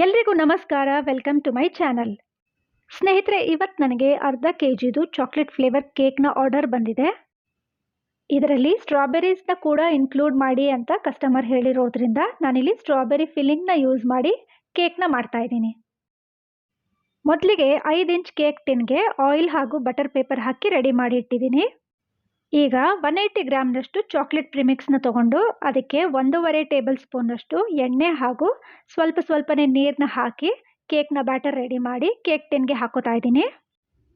ಎಲ್ರಿಗೂ ನಮಸ್ಕಾರ. Welcome to my channel. ಸ್ನೇಹಿತರೆ, ಇವತ್ತು ನನಗೆ ಅರ್ಧ ಕೆಜಿದು ಚಾಕ್ಲೇಟ್ ಫ್ಲೇವರ್ ಕೇಕ್ನ ಆರ್ಡರ್ ಬಂದಿದೆ. ಇದರಲ್ಲಿ ಸ್ಟ್ರಾಬೆರೀಸ್ನ ಕೂಡ ಇನ್ಕ್ಲೂಡ್ ಮಾಡಿ ಅಂತ ಕಸ್ಟಮರ್ ಹೇಳಿರೋದ್ರಿಂದ ನಾನಿಲ್ಲಿ ಸ್ಟ್ರಾಬೆರಿ ಫಿಲ್ಲಿಂಗ್ನ ಯೂಸ್ ಮಾಡಿ ಕೇಕ್ನ ಮಾಡ್ತಾ ಇದ್ದೀನಿ. ಮೊದಲಿಗೆ 5 ಇಂಚ್ ಕೇಕ್ ಟಿನ್ಗೆ ಆಯಿಲ್ ಹಾಗೂ ಬಟರ್ ಪೇಪರ್ ಹಾಕಿ ರೆಡಿ ಮಾಡಿ ಇಟ್ಟಿದ್ದೀನಿ. ಈಗ 180 ಗ್ರಾಮ್ನಷ್ಟು ಚಾಕ್ಲೇಟ್ ಪ್ರಿಮಿಕ್ಸ್ನ ತಗೊಂಡು ಅದಕ್ಕೆ 1.5 ಟೇಬಲ್ ಸ್ಪೂನ್ನಷ್ಟು ಎಣ್ಣೆ ಹಾಗೂ ಸ್ವಲ್ಪನೇ ನೀರನ್ನ ಹಾಕಿ ಕೇಕ್ನ ಬ್ಯಾಟರ್ ರೆಡಿ ಮಾಡಿ ಕೇಕ್ ಟಿನ್ಗೆ ಹಾಕೋತಾ ಇದ್ದೀನಿ.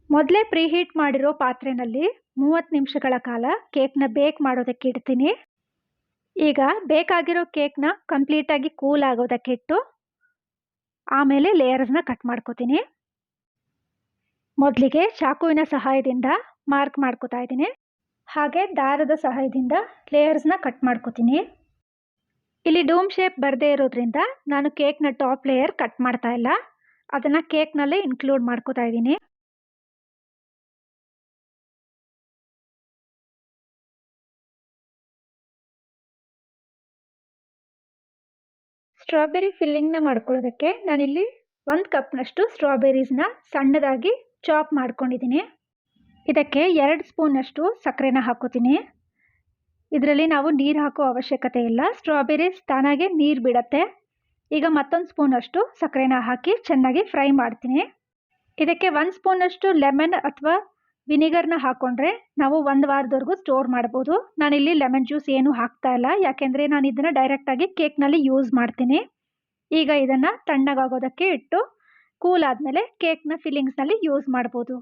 ಮೊದಲೇ ಪ್ರೀಹೀಟ್ ಮಾಡಿರೋ ಪಾತ್ರೆಯಲ್ಲಿ 30 ನಿಮಿಷಗಳ ಕಾಲ ಕೇಕ್ನ ಬೇಕ್ ಮಾಡೋದಕ್ಕೆ ಇಡ್ತೀನಿ. ಈಗ ಬೇಕಾಗಿರೋ ಕೇಕ್ನ ಕಂಪ್ಲೀಟಾಗಿ ಕೂಲ್ ಆಗೋದಕ್ಕೆ ಇಟ್ಟು ಆಮೇಲೆ ಲೇಯರ್ಸ್ನ ಕಟ್ ಮಾಡ್ಕೋತೀನಿ. ಮೊದಲಿಗೆ ಚಾಕುವಿನ ಸಹಾಯದಿಂದ ಮಾರ್ಕ್ ಮಾಡ್ಕೋತಾ ಇದ್ದೀನಿ. ಹಾಗೆ ದಾರದ ಸಹಾಯದಿಂದ ಲೇಯರ್ಸ್ನ ಕಟ್ ಮಾಡ್ಕೋತೀನಿ. ಇಲ್ಲಿ ಡೂಮ್ ಶೇಪ್ ಬರದೇ ಇರೋದ್ರಿಂದ ನಾನು ಕೇಕ್ನ ಟಾಪ್ ಲೇಯರ್ ಕಟ್ ಮಾಡ್ತಾ ಇಲ್ಲ, ಅದನ್ನು ಕೇಕ್ನಲ್ಲೇ ಇನ್ಕ್ಲೂಡ್ ಮಾಡ್ಕೋತಾ ಇದ್ದೀನಿ. ಸ್ಟ್ರಾಬೆರಿ ಫಿಲ್ಲಿಂಗ್ನ ಮಾಡ್ಕೊಳ್ಳೋದಕ್ಕೆ ನಾನಿಲ್ಲಿ 1 ಕಪ್ನಷ್ಟು ಸ್ಟ್ರಾಬೆರೀಸ್ನ ಸಣ್ಣದಾಗಿ ಚಾಪ್ ಮಾಡ್ಕೊಂಡಿದ್ದೀನಿ. ಇದಕ್ಕೆ 2 ಸ್ಪೂನಷ್ಟು ಸಕ್ಕರೆನ ಹಾಕೋತೀನಿ. ಇದರಲ್ಲಿ ನಾವು ನೀರು ಹಾಕೋ ಅವಶ್ಯಕತೆ ಇಲ್ಲ, ಸ್ಟ್ರಾಬೆರೀಸ್ ತಾನಾಗೆ ನೀರು ಬಿಡತ್ತೆ. ಈಗ ಮತ್ತೊಂದು ಸ್ಪೂನಷ್ಟು ಸಕ್ಕರೆನ ಹಾಕಿ ಚೆನ್ನಾಗಿ ಫ್ರೈ ಮಾಡ್ತೀನಿ. ಇದಕ್ಕೆ 1 ಸ್ಪೂನಷ್ಟು ಲೆಮನ್ ಅಥವಾ ವಿನಿಗರ್ನ ಹಾಕ್ಕೊಂಡ್ರೆ ನಾವು 1 ವಾರದವರೆಗೂ ಸ್ಟೋರ್ ಮಾಡ್ಬೋದು. ನಾನಿಲ್ಲಿ ಲೆಮನ್ ಜ್ಯೂಸ್ ಏನೂ ಹಾಕ್ತಾ ಇಲ್ಲ, ಯಾಕೆಂದರೆ ನಾನು ಇದನ್ನು ಡೈರೆಕ್ಟಾಗಿ ಕೇಕ್ನಲ್ಲಿ ಯೂಸ್ ಮಾಡ್ತೀನಿ. ಈಗ ಇದನ್ನು ತಣ್ಣಗಾಗೋದಕ್ಕೆ ಇಟ್ಟು ಕೂಲ್ ಆದಮೇಲೆ ಕೇಕ್ನ ಫಿಲ್ಲಿಂಗ್ಸ್ನಲ್ಲಿ ಯೂಸ್ ಮಾಡ್ಬೋದು.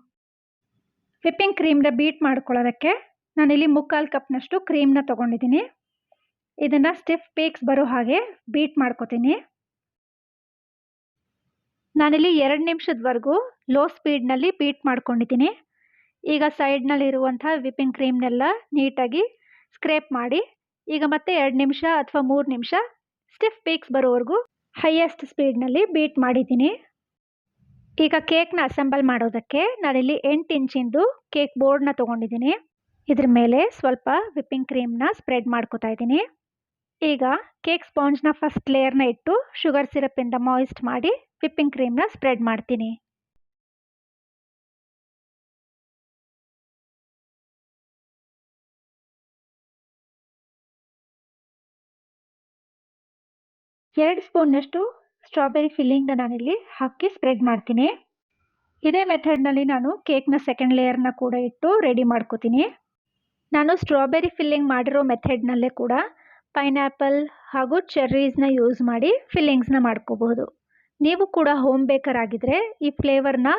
ವಿಪ್ಪಿಂಗ್ ಕ್ರೀಮ್ನ ಬೀಟ್ ಮಾಡ್ಕೊಳ್ಳೋದಕ್ಕೆ ನಾನಿಲ್ಲಿ 3/4 ಕಪ್ನಷ್ಟು ಕ್ರೀಮ್ನ ತೊಗೊಂಡಿದ್ದೀನಿ. ಇದನ್ನು ಸ್ಟಿಫ್ ಪೀಕ್ಸ್ ಬರೋ ಹಾಗೆ ಬೀಟ್ ಮಾಡ್ಕೋತೀನಿ. ನಾನಿಲ್ಲಿ 2 ನಿಮಿಷದವರೆಗೂ ಲೋ ಸ್ಪೀಡ್ನಲ್ಲಿ ಬೀಟ್ ಮಾಡ್ಕೊಂಡಿದ್ದೀನಿ. ಈಗ ಸೈಡ್ನಲ್ಲಿರುವಂಥ ವಿಪ್ಪಿಂಗ್ ಕ್ರೀಮ್ನೆಲ್ಲ ನೀಟಾಗಿ ಸ್ಕ್ರೇಪ್ ಮಾಡಿ ಈಗ ಮತ್ತೆ 2 ನಿಮಿಷ ಅಥವಾ 3 ನಿಮಿಷ ಸ್ಟಿಫ್ ಪೀಕ್ಸ್ ಬರೋವರೆಗೂ ಹೈಯೆಸ್ಟ್ ಸ್ಪೀಡ್ನಲ್ಲಿ ಬೀಟ್ ಮಾಡಿದ್ದೀನಿ. ಈಗ ಕೇಕ್ನ ಅಸೆಂಬಲ್ ಮಾಡೋದಕ್ಕೆ ನಾನಿಲ್ಲಿ 8 ಇಂಚಿಂದು ಕೇಕ್ ಬೋರ್ಡ್ನ ತೊಗೊಂಡಿದ್ದೀನಿ. ಇದ್ರ ಮೇಲೆ ಸ್ವಲ್ಪ ವಿಪ್ಪಿಂಗ್ ಕ್ರೀಮ್ನ ಸ್ಪ್ರೆಡ್ ಮಾಡ್ಕೋತಾ ಇದ್ದೀನಿ. ಈಗ ಕೇಕ್ ಸ್ಪಾಂಜ್ನ ಫಸ್ಟ್ ಲೇಯರ್ನ ಇಟ್ಟು ಶುಗರ್ ಸಿರಪಿಂದ ಮಾಯಿಸ್ಟ್ ಮಾಡಿ ವಿಪ್ಪಿಂಗ್ ಕ್ರೀಮ್ನ ಸ್ಪ್ರೆಡ್ ಮಾಡ್ತೀನಿ. ಎರಡು ಸ್ಪೂನ್ನಷ್ಟು ಸ್ಟ್ರಾಬೆರಿ ಫಿಲ್ಲಿಂಗ್ನ ನಾನಿಲ್ಲಿ ಹಾಕಿ ಸ್ಪ್ರೆಡ್ ಮಾಡ್ತೀನಿ. ಇದೇ ಮೆಥಡ್ನಲ್ಲಿ ನಾನು ಕೇಕ್ನ ಸೆಕೆಂಡ್ ಲೇಯರ್ನ ಕೂಡ ಇಟ್ಟು ರೆಡಿ ಮಾಡ್ಕೋತೀನಿ. ನಾನು ಸ್ಟ್ರಾಬೆರಿ ಫಿಲ್ಲಿಂಗ್ ಮಾಡಿರೋ ಮೆಥಡ್ನಲ್ಲೇ ಕೂಡ ಪೈನಾಪಲ್ ಹಾಗೂ ಚೆರ್ರೀಸ್ನ ಯೂಸ್ ಮಾಡಿ ಫಿಲ್ಲಿಂಗ್ಸ್ನ ಮಾಡ್ಕೋಬಹುದು. ನೀವು ಕೂಡ ಹೋಮ್ ಬೇಕರ್ ಆಗಿದ್ದರೆ ಈ ಫ್ಲೇವರ್ನ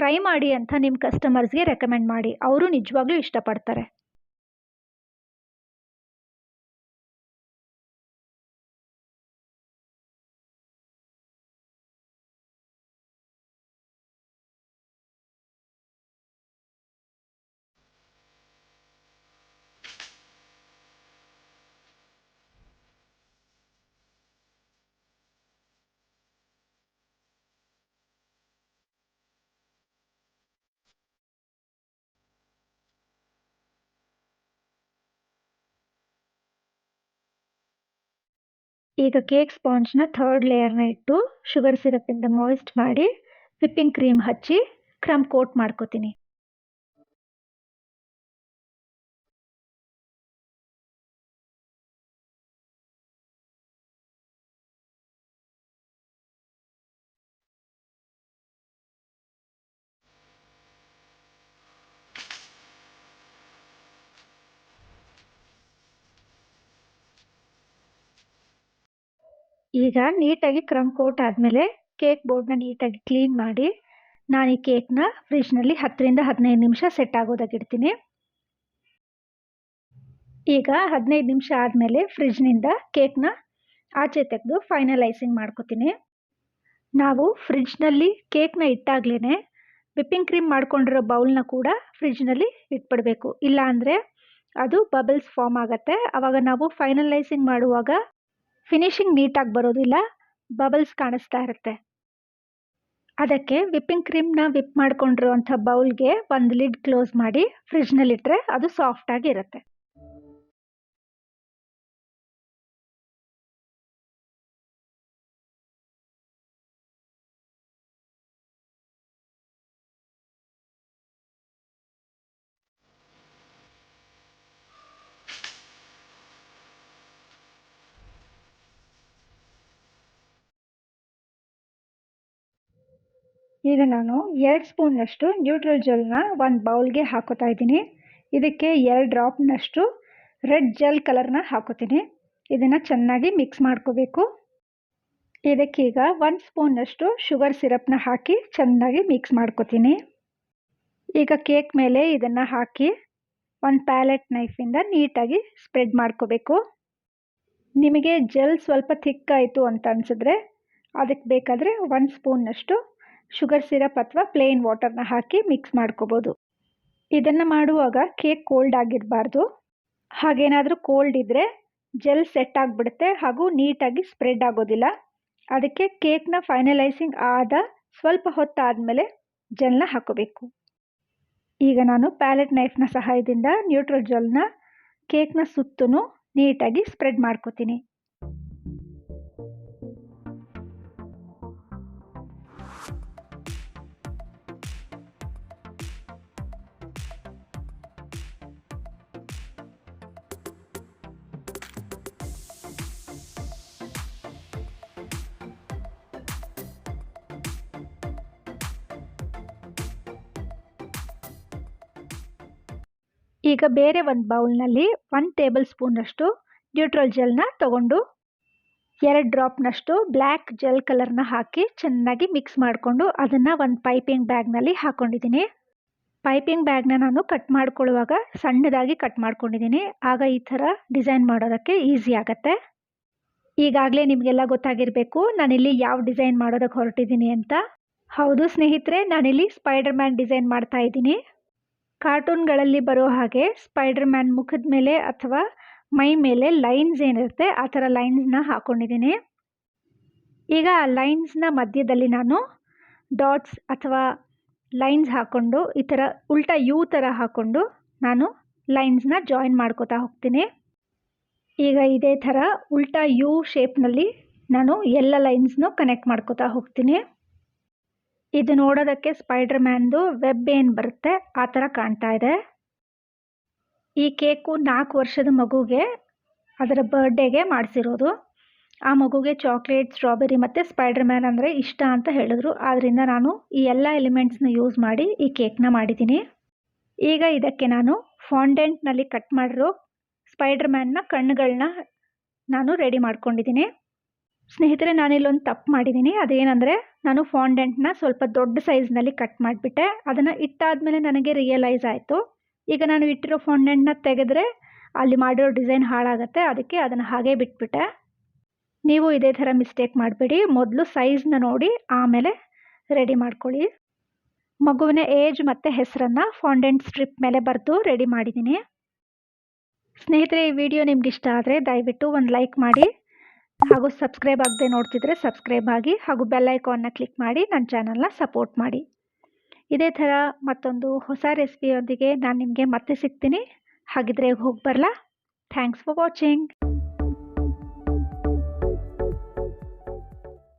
ಟ್ರೈ ಮಾಡಿ ಅಂತ ನಿಮ್ಮ ಕಸ್ಟಮರ್ಸ್ಗೆ ರೆಕಮೆಂಡ್ ಮಾಡಿ, ಅವರು ನಿಜವಾಗ್ಲೂ ಇಷ್ಟಪಡ್ತಾರೆ. ಈಗ ಕೇಕ್ ಸ್ಪಾಂಜ್ನ ಥರ್ಡ್ ಲೇಯರ್ನ ಇಟ್ಟು ಶುಗರ್ ಸಿರಪಿಂದ ಮಾಯಿಸ್ಟ್ ಮಾಡಿ ವಿಪ್ಪಿಂಗ್ ಕ್ರೀಮ್ ಹಚ್ಚಿ ಕ್ರಮ್ ಕೋಟ್ ಮಾಡ್ಕೋತೀನಿ. ಈಗ ನೀಟಾಗಿ ಕ್ರಮ್ ಕೋಟ್ ಆದಮೇಲೆ ಕೇಕ್ ಬೋರ್ಡ್ನ ನೀಟಾಗಿ ಕ್ಲೀನ್ ಮಾಡಿ ನಾನು ಈ ಕೇಕ್ನ ಫ್ರಿಜ್ನಲ್ಲಿ 10ರಿಂದ 15 ನಿಮಿಷ ಸೆಟ್ ಆಗೋದಕ್ಕೆ ಇಡ್ತೀನಿ. ಈಗ 15 ನಿಮಿಷ ಆದಮೇಲೆ ಫ್ರಿಜ್ನಿಂದ ಕೇಕ್ನ ಆಚೆ ತೆಗೆದು ಫೈನಲೈಸಿಂಗ್ ಮಾಡ್ಕೋತೀನಿ. ನಾವು ಫ್ರಿಜ್ನಲ್ಲಿ ಕೇಕ್ನ ಇಟ್ಟಾಗ್ಲೇ ವಿಪ್ಪಿಂಗ್ ಕ್ರೀಮ್ ಮಾಡ್ಕೊಂಡಿರೋ ಬೌಲ್ನ ಕೂಡ ಫ್ರಿಜ್ನಲ್ಲಿ ಇಟ್ಬಿಡಬೇಕು, ಇಲ್ಲ ಅಂದರೆ ಅದು ಬಬಲ್ಸ್ ಫಾರ್ಮ್ ಆಗುತ್ತೆ. ಆವಾಗ ನಾವು ಫೈನಲೈಸಿಂಗ್ ಮಾಡುವಾಗ ಫಿನಿಶಿಂಗ್ ನೀಟಾಗಿ ಬರೋದಿಲ್ಲ, ಬಬಲ್ಸ್ ಕಾಣಿಸ್ತಾ ಇರುತ್ತೆ. ಅದಕ್ಕೆ ವಿಪ್ಪಿಂಗ್ ಕ್ರೀಮ್ನ ವಿಪ್ ಮಾಡ್ಕೊಂಡಿರುವಂಥ ಬೌಲ್ಗೆ ಒಂದು ಲಿಡ್ ಕ್ಲೋಸ್ ಮಾಡಿ ಫ್ರಿಜ್ನಲ್ಲಿಟ್ಟರೆ ಅದು ಸಾಫ್ಟಾಗಿ ಇರುತ್ತೆ. ಈಗ ನಾನು 2 ಸ್ಪೂನ್ನಷ್ಟು ನ್ಯೂಟ್ರಿಜೆಲ್ನ ಒಂದು ಬೌಲ್ಗೆ ಹಾಕೋತಾ ಇದ್ದೀನಿ. ಇದಕ್ಕೆ 2 ಡ್ರಾಪ್ನಷ್ಟು ರೆಡ್ ಜೆಲ್ ಕಲರ್ನ ಹಾಕೋತೀನಿ. ಇದನ್ನು ಚೆನ್ನಾಗಿ ಮಿಕ್ಸ್ ಮಾಡ್ಕೋಬೇಕು. ಇದಕ್ಕೀಗ 1 ಸ್ಪೂನ್ನಷ್ಟು ಶುಗರ್ ಸಿರಪ್ನ ಹಾಕಿ ಚೆನ್ನಾಗಿ ಮಿಕ್ಸ್ ಮಾಡ್ಕೋತೀನಿ. ಈಗ ಕೇಕ್ ಮೇಲೆ ಇದನ್ನು ಹಾಕಿ ಒಂದು ಪ್ಯಾಲೆಟ್ ನೈಫಿಂದ ನೀಟಾಗಿ ಸ್ಪ್ರೆಡ್ ಮಾಡ್ಕೋಬೇಕು. ನಿಮಗೆ ಜೆಲ್ ಸ್ವಲ್ಪ ಥಿಕ್ ಆಯಿತು ಅಂತ ಅನಿಸಿದ್ರೆ ಅದಕ್ಕೆ ಬೇಕಾದರೆ 1 ಸ್ಪೂನ್ನಷ್ಟು ಶುಗರ್ ಸಿರಪ್ ಅಥವಾ ಪ್ಲೇನ್ ವಾಟರ್ನ ಹಾಕಿ ಮಿಕ್ಸ್ ಮಾಡ್ಕೋಬೋದು. ಇದನ್ನು ಮಾಡುವಾಗ ಕೇಕ್ ಕೋಲ್ಡ್ ಆಗಿರಬಾರ್ದು. ಹಾಗೇನಾದರೂ ಕೋಲ್ಡ್ ಇದ್ದರೆ ಜೆಲ್ ಸೆಟ್ ಆಗಿಬಿಡುತ್ತೆ ಹಾಗೂ ನೀಟಾಗಿ ಸ್ಪ್ರೆಡ್ ಆಗೋದಿಲ್ಲ. ಅದಕ್ಕೆ ಕೇಕ್ನ ಫೈನಲೈಸಿಂಗ್ ಆದ ಸ್ವಲ್ಪ ಹೊತ್ತಾದಮೇಲೆ ಜೆಲ್ನ ಹಾಕೋಬೇಕು. ಈಗ ನಾನು ಪ್ಯಾಲೆಟ್ ನೈಫ್ನ ಸಹಾಯದಿಂದ ನ್ಯೂಟ್ರಿಜೆಲ್ನ ಕೇಕ್ನ ಸುತ್ತಲೂ ನೀಟಾಗಿ ಸ್ಪ್ರೆಡ್ ಮಾಡ್ಕೋತೀನಿ. ಈಗ ಬೇರೆ ಒಂದು ಬೌಲ್ನಲ್ಲಿ 1 ಟೇಬಲ್ ಸ್ಪೂನಷ್ಟು ನ್ಯೂಟ್ರಿಜೆಲ್ನ ತಗೊಂಡು 2 ಡ್ರಾಪ್ನಷ್ಟು ಬ್ಲ್ಯಾಕ್ ಜೆಲ್ ಕಲರ್ನ ಹಾಕಿ ಚೆನ್ನಾಗಿ ಮಿಕ್ಸ್ ಮಾಡಿಕೊಂಡು ಅದನ್ನು ಒಂದು ಪೈಪಿಂಗ್ ಬ್ಯಾಗ್ನಲ್ಲಿ ಹಾಕ್ಕೊಂಡಿದ್ದೀನಿ. ಪೈಪಿಂಗ್ ಬ್ಯಾಗ್ನ ನಾನು ಕಟ್ ಮಾಡ್ಕೊಳ್ಳುವಾಗ ಸಣ್ಣದಾಗಿ ಕಟ್ ಮಾಡ್ಕೊಂಡಿದ್ದೀನಿ. ಆಗ ಈ ಥರ ಡಿಸೈನ್ ಮಾಡೋದಕ್ಕೆ ಈಸಿ ಆಗುತ್ತೆ. ಈಗಾಗಲೇ ನಿಮಗೆಲ್ಲ ಗೊತ್ತಾಗಿರಬೇಕು ನಾನಿಲ್ಲಿ ಯಾವ ಡಿಸೈನ್ ಮಾಡೋದಕ್ಕೆ ಹೊರಟಿದ್ದೀನಿ ಅಂತ. ಹೌದು ಸ್ನೇಹಿತರೆ, ನಾನಿಲ್ಲಿ ಸ್ಪೈಡರ್ ಮ್ಯಾನ್ ಡಿಸೈನ್ ಮಾಡ್ತಾ ಇದ್ದೀನಿ. ಕಾರ್ಟೂನ್ಗಳಲ್ಲಿ ಬರೋ ಹಾಗೆ ಸ್ಪೈಡರ್ ಮ್ಯಾನ್ ಮುಖದ ಮೇಲೆ ಅಥವಾ ಮೈ ಮೇಲೆ ಲೈನ್ಸ್ ಏನಿರುತ್ತೆ ಆ ಥರ ಲೈನ್ಸ್ನ ಹಾಕ್ಕೊಂಡಿದ್ದೀನಿ. ಈಗ ಆ ಲೈನ್ಸ್ನ ಮಧ್ಯದಲ್ಲಿ ನಾನು ಡಾಟ್ಸ್ ಅಥವಾ ಲೈನ್ಸ್ ಹಾಕ್ಕೊಂಡು ಈ ಥರ ಉಲ್ಟಾ ಯು ಥರ ಹಾಕ್ಕೊಂಡು ನಾನು ಲೈನ್ಸ್ನ ಜಾಯಿನ್ ಮಾಡ್ಕೋತಾ ಹೋಗ್ತೀನಿ. ಈಗ ಇದೇ ಥರ ಉಲ್ಟಾ ಯು ಶೇಪ್ನಲ್ಲಿ ನಾನು ಎಲ್ಲ ಲೈನ್ಸ್ನೂ ಕನೆಕ್ಟ್ ಮಾಡ್ಕೋತಾ ಹೋಗ್ತೀನಿ. ಇದು ನೋಡೋದಕ್ಕೆ ಸ್ಪೈಡರ್ ಮ್ಯಾನ್ದು ವೆಬ್ ಏನು ಬರುತ್ತೆ ಆ ಥರ ಕಾಣ್ತಾ ಇದೆ. ಈ ಕೇಕು 4 ವರ್ಷದ ಮಗುಗೆ ಅದರ ಬರ್ಡೇಗೆ ಮಾಡಿಸಿರೋದು. ಆ ಮಗುಗೆ ಚಾಕ್ಲೇಟ್, ಸ್ಟ್ರಾಬೆರಿ ಮತ್ತು ಸ್ಪೈಡರ್ ಮ್ಯಾನ್ ಅಂದರೆ ಇಷ್ಟ ಅಂತ ಹೇಳಿದ್ರು. ಆದ್ದರಿಂದ ನಾನು ಈ ಎಲ್ಲ ಎಲಿಮೆಂಟ್ಸ್ನ ಯೂಸ್ ಮಾಡಿ ಈ ಕೇಕ್ನ ಮಾಡಿದ್ದೀನಿ. ಈಗ ಇದಕ್ಕೆ ನಾನು ಫಾಂಡೆಂಟ್ನಲ್ಲಿ ಕಟ್ ಮಾಡಿರೋ ಸ್ಪೈಡರ್ ಮ್ಯಾನ್ನ ಕಣ್ಣುಗಳನ್ನ ನಾನು ರೆಡಿ ಮಾಡ್ಕೊಂಡಿದ್ದೀನಿ. ಸ್ನೇಹಿತರೆ, ನಾನಿಲ್ಲೊಂದು ತಪ್ಪು ಮಾಡಿದ್ದೀನಿ. ಅದೇನೆಂದರೆ ನಾನು ಫಾಂಡೆಂಟ್ನ ಸ್ವಲ್ಪ ದೊಡ್ಡ ಸೈಜ್ನಲ್ಲಿ ಕಟ್ ಮಾಡಿಬಿಟ್ಟೆ. ಅದನ್ನು ಇಟ್ಟಾದಮೇಲೆ ನನಗೆ ರಿಯಲೈಸ್ ಆಯಿತು. ಈಗ ನಾನು ಇಟ್ಟಿರೋ ಫಾಂಡೆಂಟ್ನ ತೆಗೆದ್ರೆ ಅಲ್ಲಿ ಮಾಡಿರೋ ಡಿಸೈನ್ ಹಾಳಾಗುತ್ತೆ. ಅದಕ್ಕೆ ಅದನ್ನು ಹಾಗೇ ಬಿಟ್ಬಿಟ್ಟೆ. ನೀವು ಇದೇ ಥರ ಮಿಸ್ಟೇಕ್ ಮಾಡಬೇಡಿ. ಮೊದಲು ಸೈಜ್ನ ನೋಡಿ ಆಮೇಲೆ ರೆಡಿ ಮಾಡ್ಕೊಳ್ಳಿ. ಮಗುವಿನ ಏಜ್ ಮತ್ತು ಹೆಸರನ್ನು ಫಾಂಡೆಂಟ್ ಸ್ಟ್ರಿಪ್ ಮೇಲೆ ಬರೆದು ರೆಡಿ ಮಾಡಿದ್ದೀನಿ. ಸ್ನೇಹಿತರೆ, ಈ ವಿಡಿಯೋ ನಿಮ್ಗೆ ಇಷ್ಟ ಆದರೆ ದಯವಿಟ್ಟು ಒಂದು ಲೈಕ್ ಮಾಡಿ ಹಾಗೂ ಸಬ್ಸ್ಕ್ರೈಬ್ ಆಗದೆ ನೋಡ್ತಿದ್ರೆ ಸಬ್ಸ್ಕ್ರೈಬ್ ಆಗಿ ಹಾಗೂ ಬೆಲ್ ಐಕಾನ್ನ ಕ್ಲಿಕ್ ಮಾಡಿ ನನ್ನ ಚಾನಲ್ನ ಸಪೋರ್ಟ್ ಮಾಡಿ. ಇದೇ ಥರ ಮತ್ತೊಂದು ಹೊಸ ರೆಸಿಪಿಯೊಂದಿಗೆ ನಾನು ನಿಮಗೆ ಮತ್ತೆ ಸಿಗ್ತೀನಿ. ಹಾಗಿದ್ರೆ ಹೋಗಿ ಬರಲಾ? Thanks for watching.